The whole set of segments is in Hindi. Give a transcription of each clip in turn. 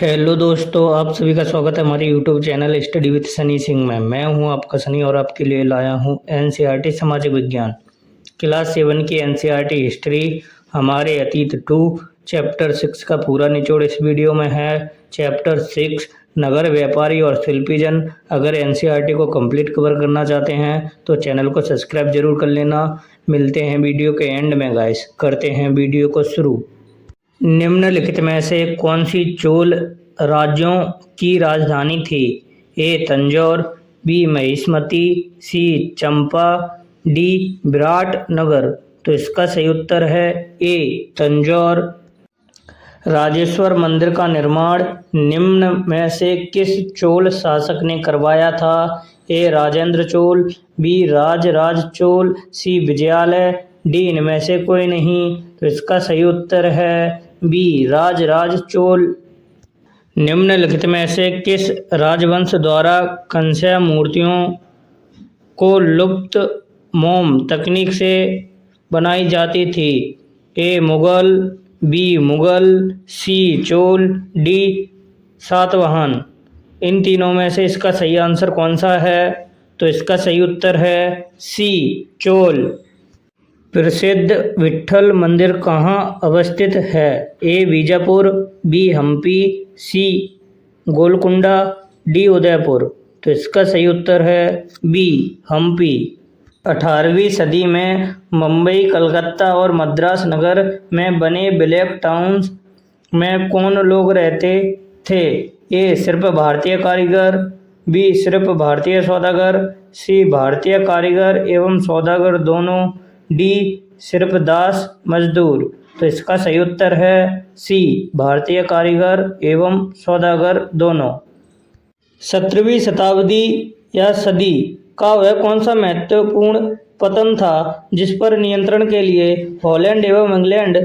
हेलो दोस्तों, आप सभी का स्वागत है हमारे YouTube channel study with Sunny Singh में। मैं हूं आपका सनी और आपके लिए लाया हूं एनसीईआरटी सामाजिक विज्ञान क्लास 7 की एनसीईआरटी हिस्ट्री हमारे अतीत 2 चैप्टर 6 का पूरा निचोड़ इस वीडियो में है। चैप्टर 6 नगर व्यापारी और शिल्पीजन। अगर एनसीईआरटी को कंप्लीट कवर करना चाहते हैं तो चैनल को सब्सक्राइब जरूर कर लेना। मिलते हैं वीडियो के एंड में गाइस। करते हैं वीडियो को शुरू। निम्नलिखित में से कौन सी चोल राज्यों की राजधानी थी? ए तंजौर, बी महिष्मती, सी चंपा, डी विराटनगर। तो इसका सही उत्तर है ए तंजौर। राजेश्वर मंदिर का निर्माण निम्न में से किस चोल शासक ने करवाया था? ए राजेंद्र चोल, बी राजराज चोल, सी विजयालय, डी इनमें से कोई नहीं। तो इसका सही उत्तर है बी राजराज चोल। निम्नलिखित में से किस राजवंश द्वारा कंस्य मूर्तियों को लुप्त मोम तकनीक से बनाई जाती थी? ए मुगल, बी मुगल, सी चोल, डी सातवाहन। इन तीनों में से इसका सही आंसर कौन सा है? तो इसका सही उत्तर है सी चोल। प्रसिद्ध विट्ठल मंदिर कहाँ अवस्थित है? ए बीजापुर, बी हम्पी, सी गोलकुंडा, डी उदयपुर। तो इसका सही उत्तर है बी हम्पी। 18वीं सदी में मुंबई, कलकत्ता और मद्रास नगर में बने ब्लैक टाउन्स में कौन लोग रहते थे? ए सिर्फ भारतीय कारीगर, बी सिर्फ भारतीय सौदागर, सी भारतीय कारीगर एवं सौदागर दोनों, डी सिर्फ दास मजदूर। तो इसका सही उत्तर है सी भारतीय कारीगर एवं सौदागर दोनों। 17वीं शताब्दी या सदी का वह कौन सा महत्वपूर्ण पतन था जिस पर नियंत्रण के लिए हॉलैंड एवं इंग्लैंड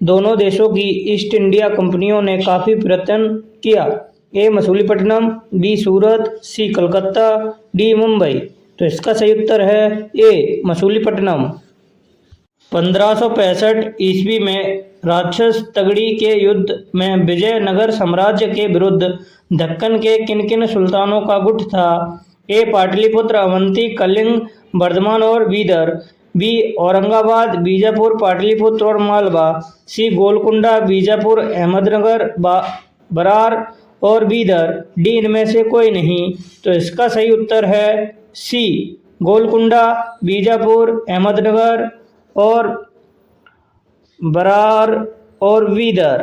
दोनों देशों की ईस्ट इंडिया कंपनियों ने काफी प्रयत्न किया? ए मछलीपट्टनम, बी सूरत, सी कलकत्ता, डी मुंबई। तो इसका सही उत्तर है ए मछलीपट्टनम। 1565 ईस्वी में राक्षस तगड़ी के युद्ध में विजयनगर साम्राज्य के विरुद्ध दक्कन के किन किन सुल्तानों का गुट था? ए पाटलिपुत्र, अवंती, कलिंग, बर्धमान और बीदर, बी औरंगाबाद, बीजापुर, पाटलिपुत्र और मालवा, सी गोलकुंडा, बीजापुर, अहमदनगर, बरार और बीदर, डी इनमें से कोई नहीं। तो इसका सही उत्तर है सी गोलकुंडा, बीजापुर, अहमदनगर और बरार और बीदर।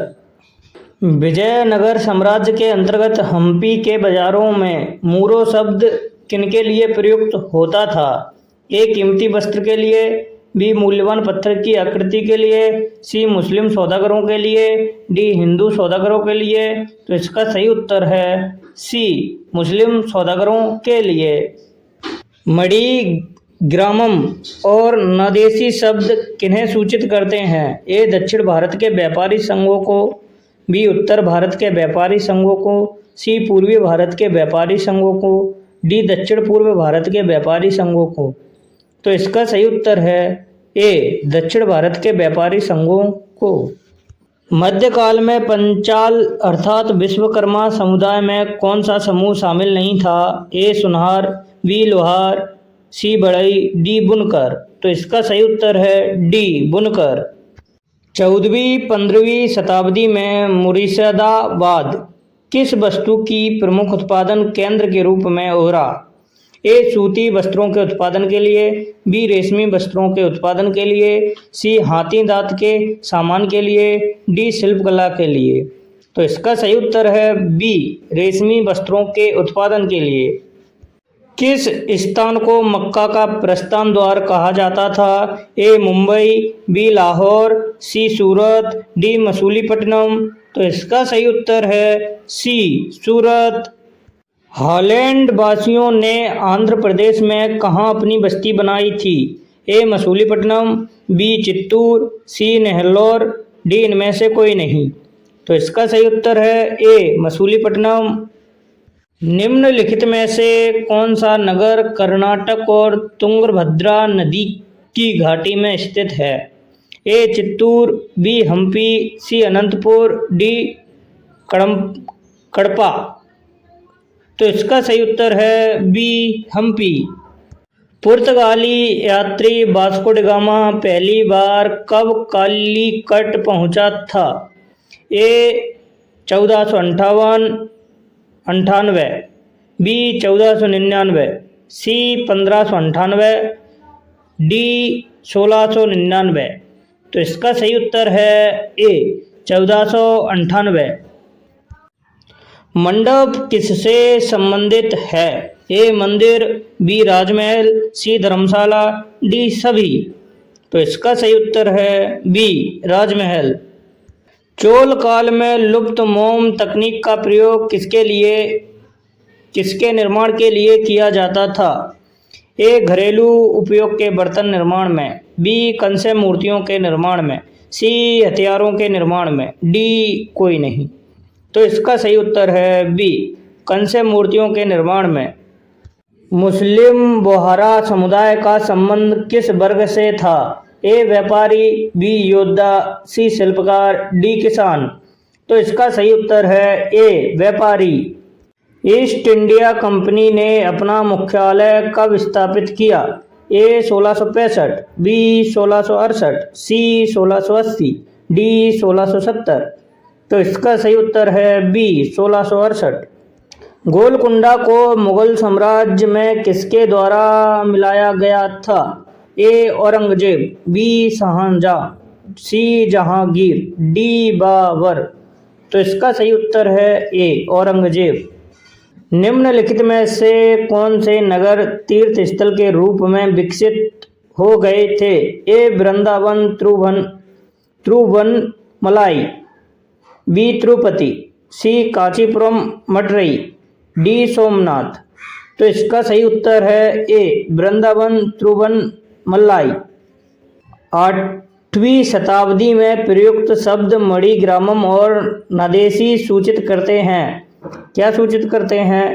विजयनगर साम्राज्य के अंतर्गत हम्पी के बाजारों में मूरो शब्द किनके लिए प्रयुक्त होता था? ए कीमती वस्त्र के लिए, बी मूल्यवान पत्थर की आकृति के लिए, सी मुस्लिम सौदागरों के लिए, डी हिंदू सौदागरों के लिए। तो इसका सही उत्तर है सी मुस्लिम सौदागरों के लिए। मणि ग्रामम और नदेशी शब्द किन्हें सूचित करते हैं? ए दक्षिण भारत के व्यापारी संघों को, बी उत्तर भारत के व्यापारी संघों को, सी पूर्वी भारत के व्यापारी संघों को, डी दक्षिण पूर्व भारत के व्यापारी संघों को। तो इसका सही उत्तर है ए दक्षिण भारत के व्यापारी संघों को। मध्यकाल में पंचाल अर्थात विश्वकर्मा समुदाय में कौन सा समूह शामिल नहीं था? ए सुनहार, बी लोहार, सी बढ़ई, डी बुनकर। तो इसका सही उत्तर है डी बुनकर। 14वीं-15वीं शताब्दी में मुर्शिदाबाद किस वस्तु की प्रमुख उत्पादन केंद्र के रूप में उभरा? ए सूती वस्त्रों के उत्पादन के लिए, बी रेशमी वस्त्रों के उत्पादन के लिए, सी हाथी दांत के सामान के लिए, डी शिल्पकला के लिए। तो इसका सही उत्तर है बी रेशमी वस्त्रों के उत्पादन के लिए। किस स्थान को मक्का का प्रस्थान द्वार कहा जाता था? ए मुंबई, बी लाहौर, सी सूरत, डी मछलीपट्टनम। तो इसका सही उत्तर है सी सूरत। हॉलैंड वासियों ने आंध्र प्रदेश में कहाँ अपनी बस्ती बनाई थी? ए मछलीपट्टनम, बी चित्तूर, सी नेल्लोर, डी इनमें से कोई नहीं। तो इसका सही उत्तर है ए मछलीपट्टनम। निम्नलिखित में से कौन सा नगर कर्नाटक और तुंगभद्रा नदी की घाटी में स्थित है? ए चित्तूर, बी हम्पी, सी अनंतपुर, डी कड़पा। तो इसका सही उत्तर है बी हम्पी। पुर्तगाली यात्री वास्को ड गामा पहली बार कब कालीकट पहुंचा था? ए 1458 अंठानवे, बी 1499, सी 1598, डी 1699। तो इसका सही उत्तर है ए 1498। मंडप किससे संबंधित है? ए मंदिर, बी राजमहल, सी धर्मशाला, डी सभी। तो इसका सही उत्तर है बी राजमहल। चोल काल में लुप्त मोम तकनीक का प्रयोग किसके निर्माण के लिए किया जाता था? ए घरेलू उपयोग के बर्तन निर्माण में, बी कंस्य मूर्तियों के निर्माण में, सी हथियारों के निर्माण में, डी कोई नहीं। तो इसका सही उत्तर है बी कंस्य मूर्तियों के निर्माण में। मुस्लिम बोहरा समुदाय का संबंध किस वर्ग से था? ए व्यापारी, बी योद्धा, सी शिल्पकार, डी किसान। तो इसका सही उत्तर है ए व्यापारी। ईस्ट इंडिया कंपनी ने अपना मुख्यालय कब स्थापित किया? ए 1665, बी 1668, सी 1680, डी 1670। तो इसका सही उत्तर है बी 1668। गोलकुंडा को मुगल साम्राज्य में किसके द्वारा मिलाया गया था? ए औरंगजेब, बी शाहजहां, सी जहांगीर, डी बाबर। तो इसका सही उत्तर है ए औरंगजेब। निम्नलिखित में से कौन से नगर तीर्थ स्थल के रूप में विकसित हो गए थे? ए वृंदावन, तिरुवन्नमलाई, बी तिरुपति, सी कांचीपुरम मडरई, डी सोमनाथ। तो इसका सही उत्तर है ए वृंदावन तिरुवन्नमलाई। 8वीं शताब्दी में प्रयुक्त शब्द मणिग्रामम और नदेशी सूचित करते हैं। क्या सूचित करते हैं?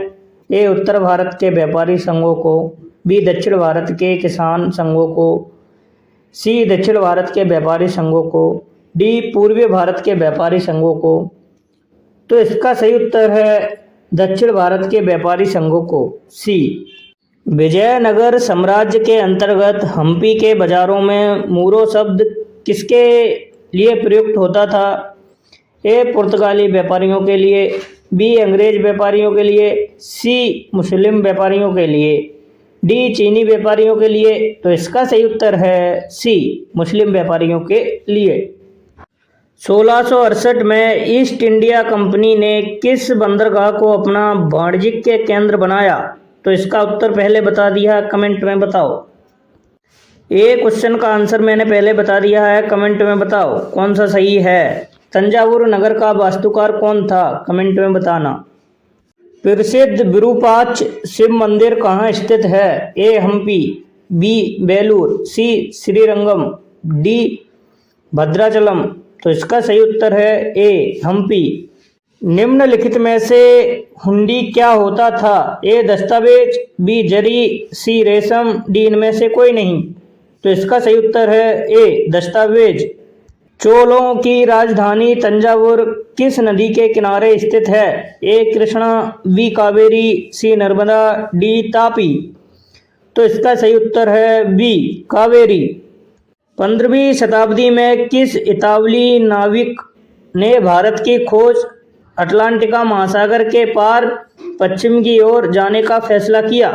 ए उत्तर भारत के व्यापारी संघों को, बी दक्षिण भारत के किसान संघों को, सी दक्षिण भारत के व्यापारी संघों को, डी पूर्वी भारत के व्यापारी संघों को। तो इसका सही उत्तर है दक्षिण भारत के व्यापारी संघों को, सी। विजयनगर साम्राज्य के अंतर्गत हम्पी के बाजारों में मूरो शब्द किसके लिए प्रयुक्त होता था? ए पुर्तगाली व्यापारियों के लिए, बी अंग्रेज व्यापारियों के लिए, सी मुस्लिम व्यापारियों के लिए, डी चीनी व्यापारियों के लिए। तो इसका सही उत्तर है सी मुस्लिम व्यापारियों के लिए। 1668 में ईस्ट इंडिया कंपनी ने किस बंदरगाह को अपना वाणिज्यिक केंद्र बनाया? तो इसका उत्तर पहले बता दिया, कमेंट में बताओ। ए क्वेश्चन का आंसर मैंने पहले बता दिया है, कमेंट में बताओ कौन सा सही है। तंजावुर नगर का वास्तुकार कौन था? कमेंट में बताना। प्रसिद्ध विरूपाक्ष शिव मंदिर कहाँ स्थित है? A Hampi, B Belur, C Srirangam, D Bhadrachalam. तो इसका सही उत्तर है ए हम्पी। निम्नलिखित में से हुंडी क्या होता था? ए दस्तावेज, बी जरी, सी रेशम, डी इनमें से कोई नहीं। तो इसका सही उत्तर है ए दस्तावेज। चोलों की राजधानी तंजावुर किस नदी के किनारे स्थित है? ए कृष्णा, बी कावेरी, सी नर्मदा, डी तापी। तो इसका सही उत्तर है बी कावेरी। 15वीं शताब्दी में किस इतालवी नाविक ने भारत की खोज अटलांटिका महासागर के पार पश्चिम की ओर जाने का फैसला किया?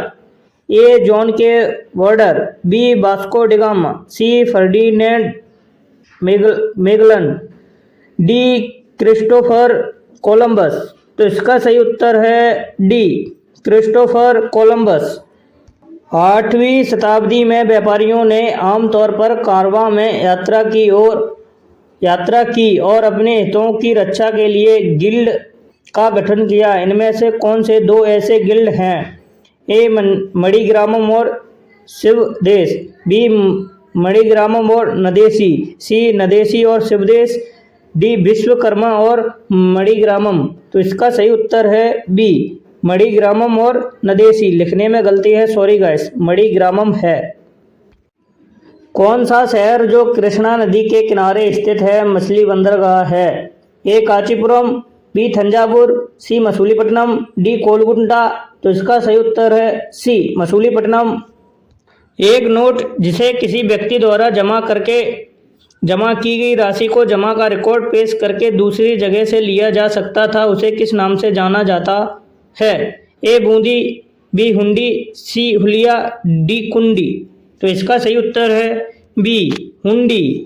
ए जॉन के वर्डर, B Vasco da Gama, C Ferdinand Magellan, D Christopher Columbus. तो इसका सही उत्तर है डी क्रिस्टोफर कोलंबस। 8वीं शताब्दी में व्यापारियों ने आमतौर पर कारवां में यात्रा की और अपने हितों की रक्षा के लिए गिल्ड का गठन किया। इनमें से कौन से दो ऐसे गिल्ड हैं? ए मणिग्रामम और शिवदेश, बी मणिग्रामम और नदेशी, सी नदेशी और शिवदेश, डी विश्वकर्मा और मणिग्रामम। तो इसका सही उत्तर है बी मणिग्रामम और नदेशी। लिखने में गलती है, सॉरी गाइस, मणिग्रामम है। कौन सा शहर जो कृष्णा नदी के किनारे स्थित है मछली बंदरगाह है? ए कांचीपुरम, बी थंजावुर, सी मसूलीपट्टनम, डी कोलकुंडा। तो इसका सही उत्तर है सी मसूलीपट्टनम। एक नोट जिसे किसी व्यक्ति द्वारा जमा की गई राशि को जमा का रिकॉर्ड पेश करके दूसरी जगह से लिया जा सकता था, उसे किस नाम से जाना जाता है? ए बूंदी, बी हुंडी, सी हुलिया, डी कुंडी। तो इसका सही उत्तर है बी हुंडी।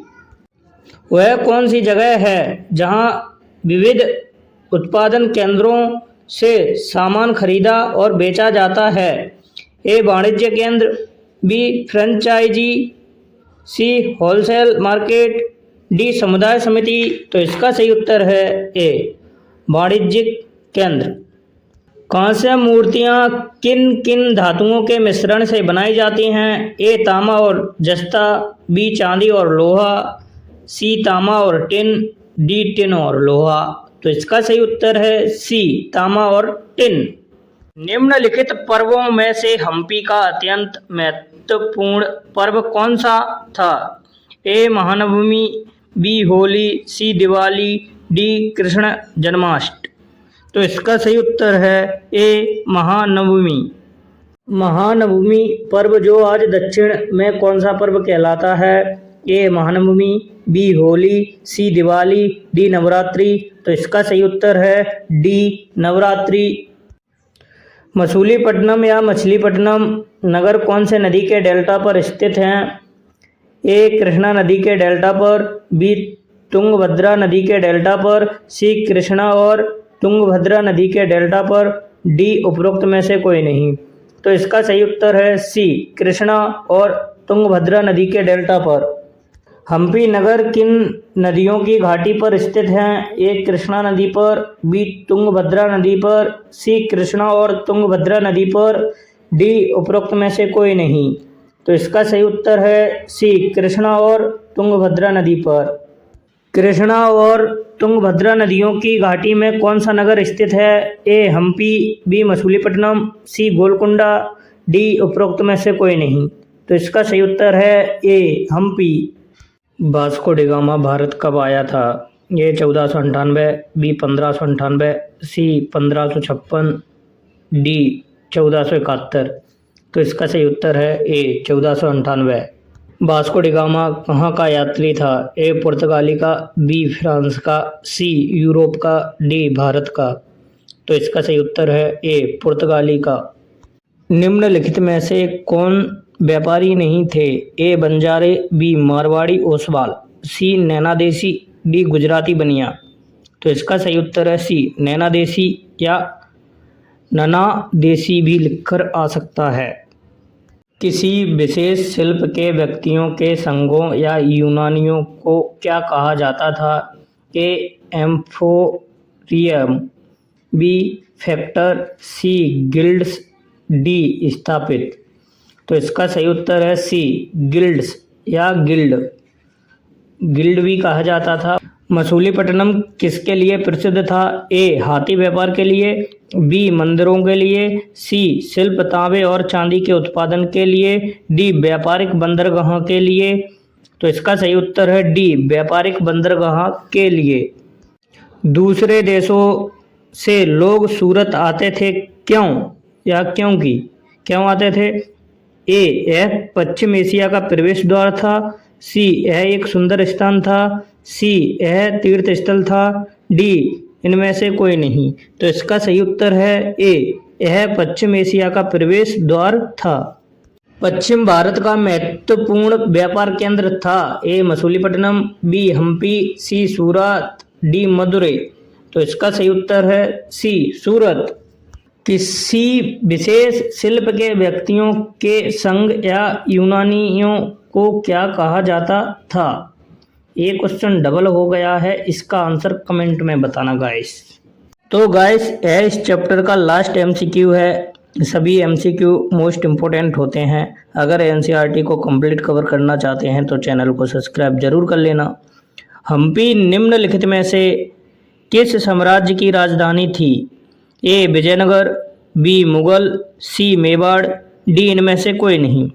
वह कौन सी जगह है जहां विविध उत्पादन केंद्रों से सामान खरीदा और बेचा जाता है? ए वाणिज्य केंद्र, बी फ्रेंचाइजी, सी होलसेल मार्केट, डी समुदाय समिति। तो इसका सही उत्तर है ए वाणिज्यिक केंद्र। कांस्य मूर्तियां किन किन धातुओं के मिश्रण से बनाई जाती हैं? ए तांबा और जस्ता, बी चांदी और लोहा, सी तांबा और टिन, डी टिन और लोहा। तो इसका सही उत्तर है सी तांबा और टिन। निम्नलिखित पर्वों में से हम्पी का अत्यंत महत्वपूर्ण पर्व कौन सा था? ए महानवमी, बी होली, सी दिवाली, डी कृष्ण जन्माष्टमी। तो इसका सही उत्तर है ए महानवमी। महानवमी पर्व जो आज दक्षिण में कौन सा पर्व कहलाता है? ए महानवमी, बी होली, सी दिवाली, डी नवरात्रि। तो इसका सही उत्तर है डी नवरात्रि। मसूलीपट्टनम या मछलीपट्टनम नगर कौन से नदी के डेल्टा पर स्थित हैं? ए कृष्णा नदी के डेल्टा पर, बी तुंगभद्रा नदी के डेल्टा पर, सी कृष्णा और तुंगभद्रा नदी के डेल्टा पर, डी उपरोक्त में से कोई नहीं। तो इसका सही उत्तर है सी कृष्णा और तुंगभद्रा नदी के डेल्टा पर। हम्पी नगर किन नदियों की घाटी पर स्थित है? ए कृष्णा नदी पर, बी तुंगभद्रा नदी पर, सी कृष्णा और तुंगभद्रा नदी पर, डी उपरोक्त में से कोई नहीं। तो इसका सही उत्तर है सी कृष्णा और तुंगभद्रा नदी पर। कृष्णा और तुंगभद्रा नदियों की घाटी में कौन सा नगर स्थित है? A Hampi, B Masulipatnam, C Golconda, D उपरोक्त में से कोई नहीं। तो इसका सही उत्तर है A Hampi. Vasco da Gama Bharat कब आया था? A 1498, B 1598, C 1556, D 1471। तो इसका सही उत्तर है ए 1498। वास्को डी गामा कहाँ का यात्री था? ए पुर्तगाली का, बी फ्रांस का, सी यूरोप का, डी भारत का। तो इसका सही उत्तर है ए पुर्तगाली का। निम्नलिखित में से कौन व्यापारी नहीं थे? ए बंजारे, बी मारवाड़ी ओसवाल, सी नैना देसी, डी गुजराती बनिया। तो इसका सही उत्तर है सी नैना देसी या नना देसी भी लिखकर आ सकता है। किसी विशेष शिल्प के व्यक्तियों के संघों या यूनानियों को क्या कहा जाता था? ए एम्फोरियम, बी फैक्टर, सी गिल्ड्स, डी स्थापित। तो इसका सही उत्तर है सी गिल्ड्स या गिल्ड। गिल्ड भी कहा जाता था। मसूलीपट्टनम किसके लिए प्रसिद्ध था? ए हाथी व्यापार के लिए, बी मंदिरों के लिए, सी शिल्प तांबे और चांदी के उत्पादन के लिए, डी व्यापारिक बंदरगाह के लिए। तो इसका सही उत्तर है डी व्यापारिक बंदरगाह के लिए। दूसरे देशों से लोग सूरत आते थे क्यों या क्योंकि क्यों आते थे? ए यह पश्चिम एशिया का प्रवेश द्वार था, सी यह एक सुंदर स्थान था, सी यह तीर्थ स्थल था, डी इनमें से कोई नहीं। तो इसका सही उत्तर है ए यह पश्चिम एशिया का प्रवेश द्वार था। पश्चिम भारत का महत्वपूर्ण व्यापार केंद्र था। ए मसूलीपट्टनम, बी हम्पी, सी सूरत, डी मदुरै। तो इसका सही उत्तर है सी सूरत। किसी विशेष शिल्प के व्यक्तियों के संघ या यूनानियों को क्या कहा जाता था? ये क्वेश्चन डबल हो गया है, इसका आंसर कमेंट में बताना गाइस। तो गाइस यह इस चैप्टर का लास्ट एमसीक्यू है। सभी एमसीक्यू मोस्ट इम्पोर्टेंट होते हैं। अगर एनसीईआरटी को कंप्लीट कवर करना चाहते हैं तो चैनल को सब्सक्राइब जरूर कर लेना। हम्पी निम्नलिखित में से किस साम्राज्य की राजधानी थी? ए विजयनगर, बी मुगल, सी मेवाड़, डी इनमें से कोई नहीं।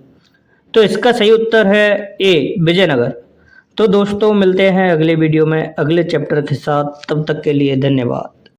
तो इसका सही उत्तर है ए विजयनगर। तो दोस्तों मिलते हैं अगले वीडियो में अगले चैप्टर के साथ, तब तक के लिए धन्यवाद।